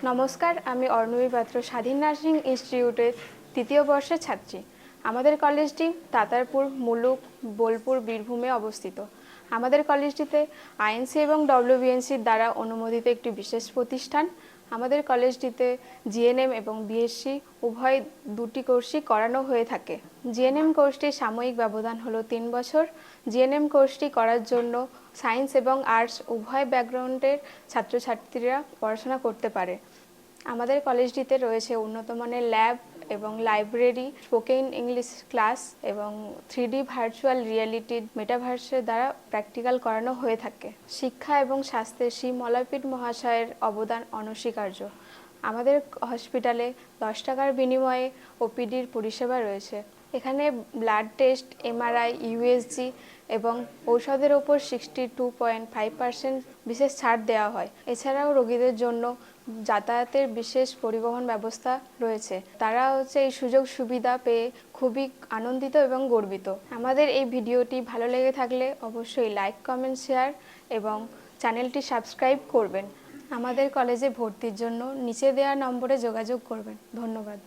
নমস্কার, আমি অর্ণবী পাত্র, স্বাধীন নার্সিং ইনস্টিটিউটের তৃতীয় বর্ষের ছাত্রী। আমাদের কলেজটি তাতারপুর, মুলুক, বোলপুর, বীরভূমে অবস্থিত। আমাদের কলেজটিতে আইএনসি এবং ডব্লিউবিএনসির দ্বারা অনুমোদিত একটি বিশেষ প্রতিষ্ঠান। আমাদের কলেজটিতে জিএনএম এবং বিএসসি উভয় দুটি কোর্সই করানো হয়ে থাকে। জিএনএম কোর্সটির সাময়িক ব্যবধান হলো 3 বছর। জিএনএম কোর্সটি করার জন্য সায়েন্স এবং আর্টস উভয় ব্যাকগ্রাউন্ডের ছাত্রছাত্রীরা পড়াশোনা করতে পারে। আমাদের কলেজটিতে রয়েছে উন্নত মানের ল্যাব এবং লাইব্রেরি, স্পোকেন ইংলিশ ক্লাস এবং 3D ভার্চুয়াল রিয়েলিটি মেটাভার্সের দ্বারা প্র্যাকটিক্যাল করানো হয়ে থাকে। শিক্ষা এবং স্বাস্থ্যে শ্রী মলয়পীঠ মহাশয়ের অবদান অনস্বীকার্য। আমাদের হসপিটালে 10 টাকার বিনিময়ে ওপিডির পরিষেবা রয়েছে। এখানে ব্লাড টেস্ট, এমআরআই, ইউএসজি এবং ঔষধের ওপর 62.5% বিশেষ ছাড় দেওয়া হয়। এছাড়াও রোগীদের জন্য যাতায়াতের বিশেষ পরিবহন ব্যবস্থা রয়েছে। তারা এই সুযোগ সুবিধা পেয়ে খুবই আনন্দিত এবং গর্বিত। আমাদের এই ভিডিওটি ভালো লেগে থাকলে অবশ্যই লাইক, কমেন্ট, শেয়ার এবং চ্যানেলটি সাবস্ক্রাইব করবেন। আমাদের কলেজে ভর্তির জন্য নিচে দেওয়া নম্বরে যোগাযোগ করবেন। ধন্যবাদ।